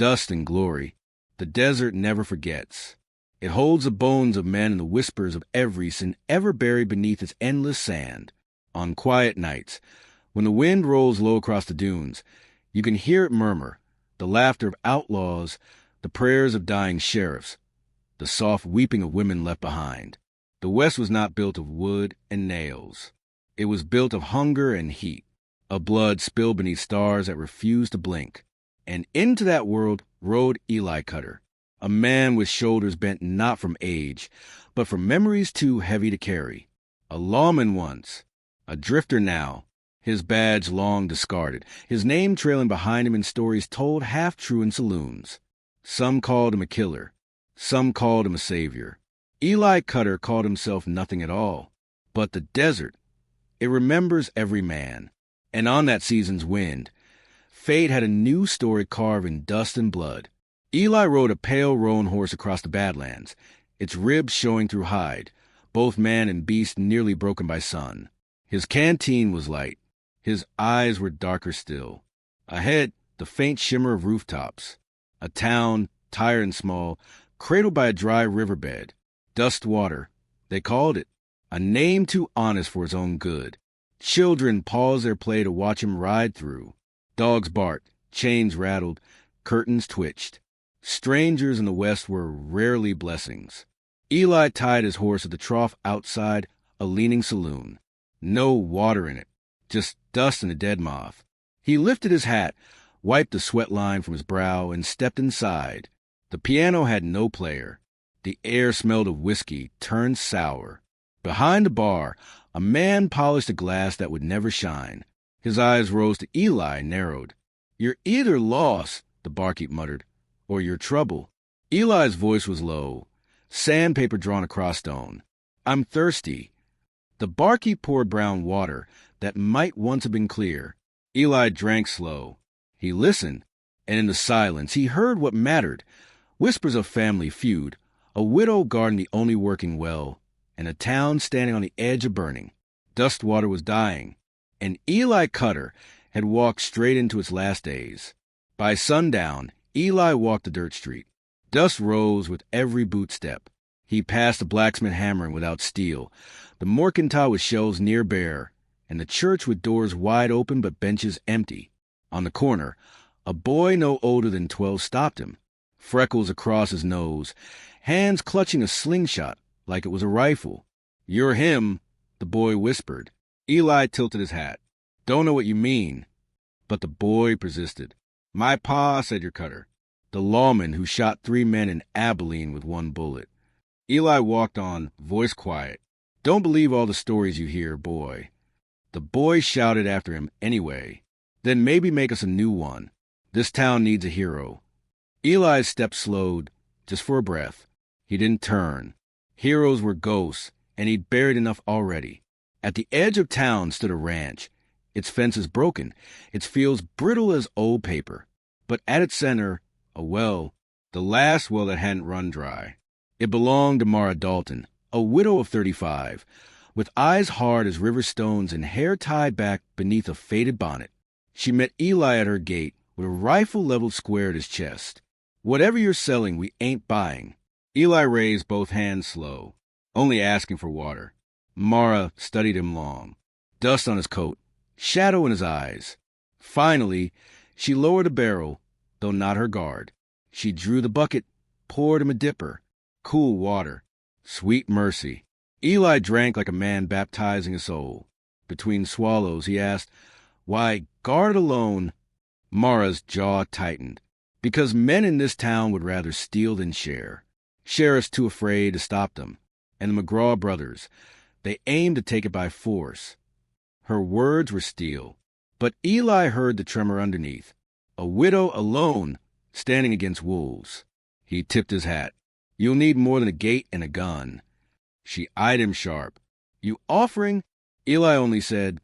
dust and glory. The desert never forgets. It holds the bones of men and the whispers of every sin ever buried beneath its endless sand. On quiet nights, when the wind rolls low across the dunes, you can hear it murmur, the laughter of outlaws, the prayers of dying sheriffs, the soft weeping of women left behind. The West was not built of wood and nails. It was built of hunger and heat, of blood spilled beneath stars that refused to blink. And into that world rode Eli Cutter, a man with shoulders bent not from age, but from memories too heavy to carry. A lawman once, a drifter now, his badge long discarded, his name trailing behind him in stories told half-true in saloons. Some called him a killer, some called him a savior. Eli Cutter called himself nothing at all. But the desert, it remembers every man. And on that season's wind, fate had a new story carved in dust and blood. Eli rode a pale roan horse across the Badlands, its ribs showing through hide, both man and beast nearly broken by sun. His canteen was light. His eyes were darker still. Ahead, the faint shimmer of rooftops. A town, tired and small, cradled by a dry riverbed. Dustwater, they called it, a name too honest for its own good. Children paused their play to watch him ride through. Dogs barked, chains rattled, curtains twitched. Strangers in the West were rarely blessings. Eli tied his horse at the trough outside a leaning saloon. No water in it, just dust and a dead moth. He lifted his hat, wiped the sweat line from his brow, and stepped inside. The piano had no player. The air smelled of whiskey, turned sour. Behind the bar, a man polished a glass that would never shine. His eyes rose to Eli, narrowed. "You're either lost," the barkeep muttered, "or you're trouble." Eli's voice was low, sandpaper drawn across stone. "I'm thirsty." The barkeep poured brown water that might once have been clear. Eli drank slow. He listened, and in the silence he heard what mattered. Whispers of family feud, a widow guarding the only working well, and a town standing on the edge of burning. Dustwater was dying, and Eli Cutter had walked straight into its last days. By sundown, Eli walked the dirt street. Dust rose with every boot step. He passed the blacksmith hammering without steel, the mercantile with shelves near bare, and the church with doors wide open but benches empty. On the corner, a boy no older than 12 stopped him, freckles across his nose, hands clutching a slingshot like it was a rifle. "You're him," the boy whispered. Eli tilted his hat. "Don't know what you mean." But the boy persisted. "My pa," said your Cutter, "the lawman who shot 3 men in Abilene with 1 bullet." Eli walked on, voice quiet. "Don't believe all the stories you hear, boy." The boy shouted after him anyway. "Then maybe make us a new one. This town needs a hero." Eli's step slowed, just for a breath. He didn't turn. Heroes were ghosts, and he'd buried enough already. At the edge of town stood a ranch, its fences broken, its fields brittle as old paper. But at its center, a well, the last well that hadn't run dry. It belonged to Mara Dalton, a widow of 35, with eyes hard as river stones and hair tied back beneath a faded bonnet. She met Eli at her gate with a rifle leveled square at his chest. "Whatever you're selling, we ain't buying." Eli raised both hands slow, only asking for water. Mara studied him long, dust on his coat, shadow in his eyes. Finally, she lowered the barrel, though not her guard. She drew the bucket, poured him a dipper. Cool water. Sweet mercy. Eli drank like a man baptizing a soul. Between swallows, he asked, "Why, guard alone?" Mara's jaw tightened. "Because men in this town would rather steal than share. Sheriff's too afraid to stop them. And the McGraw brothers, they aim to take it by force." Her words were steel, but Eli heard the tremor underneath. A widow alone, standing against wolves. He tipped his hat. "You'll need more than a gate and a gun." She eyed him sharp. "You offering?" Eli only said,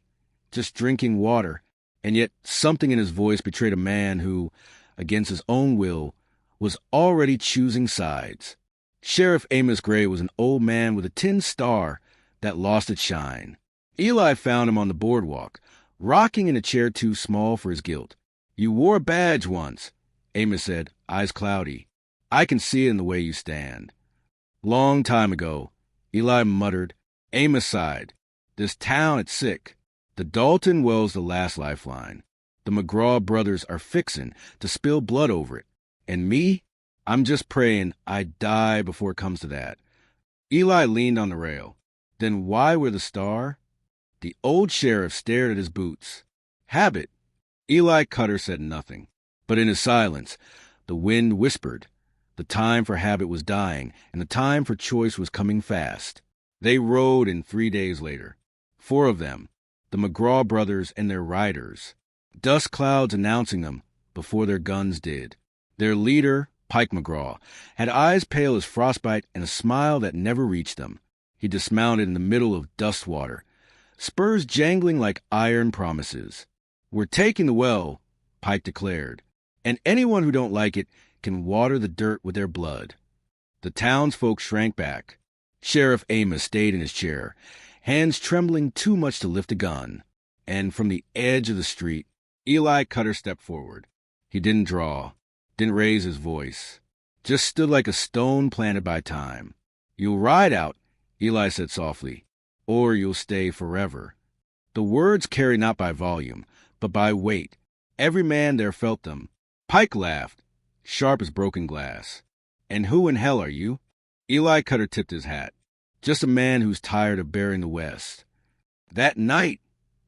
"Just drinking water," and yet something in his voice betrayed a man who, against his own will, was already choosing sides. Sheriff Amos Gray was an old man with a tin star that lost its shine. Eli found him on the boardwalk, rocking in a chair too small for his guilt. "You wore a badge once," Amos said. eyes cloudy. I can see it in the way you stand. Long time ago, Eli muttered. Amos sighed. This town, it's sick. The Dalton well's the last lifeline. The McGraw brothers are fixin' to spill blood over it. And me? I'm just praying I die before it comes to that. Eli leaned on the rail. Then why we're the star? The old sheriff stared at his boots. Habit. Eli Cutter said nothing. But in his silence, the wind whispered. The time for habit was dying, and the time for choice was coming fast. They rode in 3 days later. 4 of them, the McGraw brothers and their riders. Dust clouds announcing them before their guns did. Their leader, Pike McGraw, had eyes pale as frostbite and a smile that never reached them. He dismounted in the middle of Dustwater, spurs jangling like iron promises. We're taking the well, Pike declared, and anyone who don't like it can water the dirt with their blood. The townsfolk shrank back. Sheriff Amos stayed in his chair, hands trembling too much to lift a gun. And from the edge of the street, Eli Cutter stepped forward. He didn't draw, didn't raise his voice, just stood like a stone planted by time. You'll ride out, Eli said softly, or you'll stay forever. The words carried not by volume, but by weight. Every man there felt them. Pike laughed, sharp as broken glass. And who in hell are you? Eli Cutter tipped his hat. Just a man who's tired of bearing the West. That night,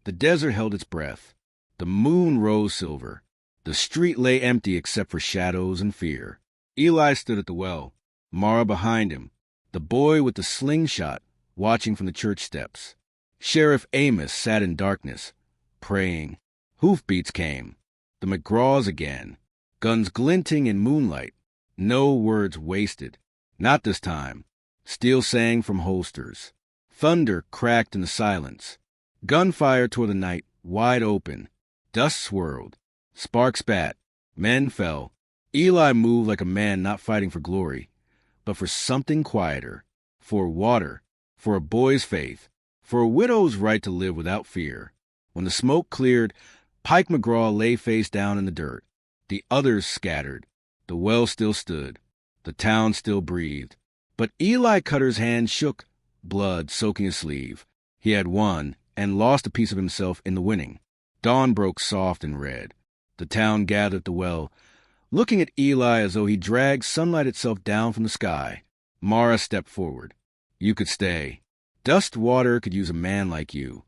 the desert held its breath. The moon rose silver. The street lay empty except for shadows and fear. Eli stood at the well, Mara behind him, the boy with the slingshot watching from the church steps. Sheriff Amos sat in darkness, praying. Hoofbeats came. The McGraws again. Guns glinting in moonlight. No words wasted. Not this time. Steel sang from holsters. Thunder cracked in the silence. Gunfire tore the night wide open. Dust swirled. Sparks spat. Men fell. Eli moved like a man not fighting for glory, but for something quieter. For water. For a boy's faith. For a widow's right to live without fear. When the smoke cleared, Pike McGraw lay face down in the dirt. The others scattered. The well still stood. The town still breathed. But Eli Cutter's hand shook, blood soaking his sleeve. He had won and lost a piece of himself in the winning. Dawn broke soft and red. The town gathered at the well, looking at Eli as though he dragged sunlight itself down from the sky. Mara stepped forward. You could stay. Dustwater could use a man like you.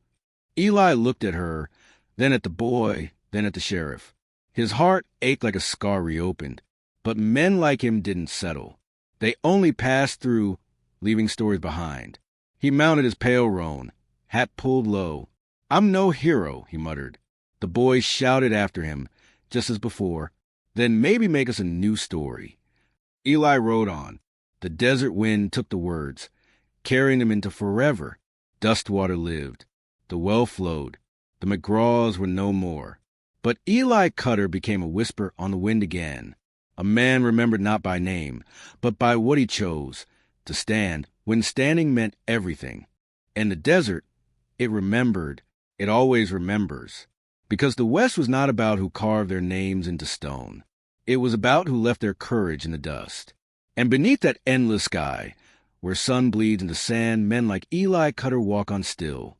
Eli looked at her, then at the boy, then at the sheriff. His heart ached like a scar reopened, but men like him didn't settle. They only passed through, leaving stories behind. He mounted his pale roan, hat pulled low. I'm no hero, he muttered. The boys shouted after him, just as before. Then maybe make us a new story. Eli rode on. The desert wind took the words, carrying them into forever. Dustwater lived. The well flowed. The McGraws were no more. But Eli Cutter became a whisper on the wind again. A man remembered not by name, but by what he chose, to stand, when standing meant everything. And the desert, it remembered, it always remembers. Because the West was not about who carved their names into stone. It was about who left their courage in the dust. And beneath that endless sky, where sun bleeds into sand, men like Eli Cutter walk on still.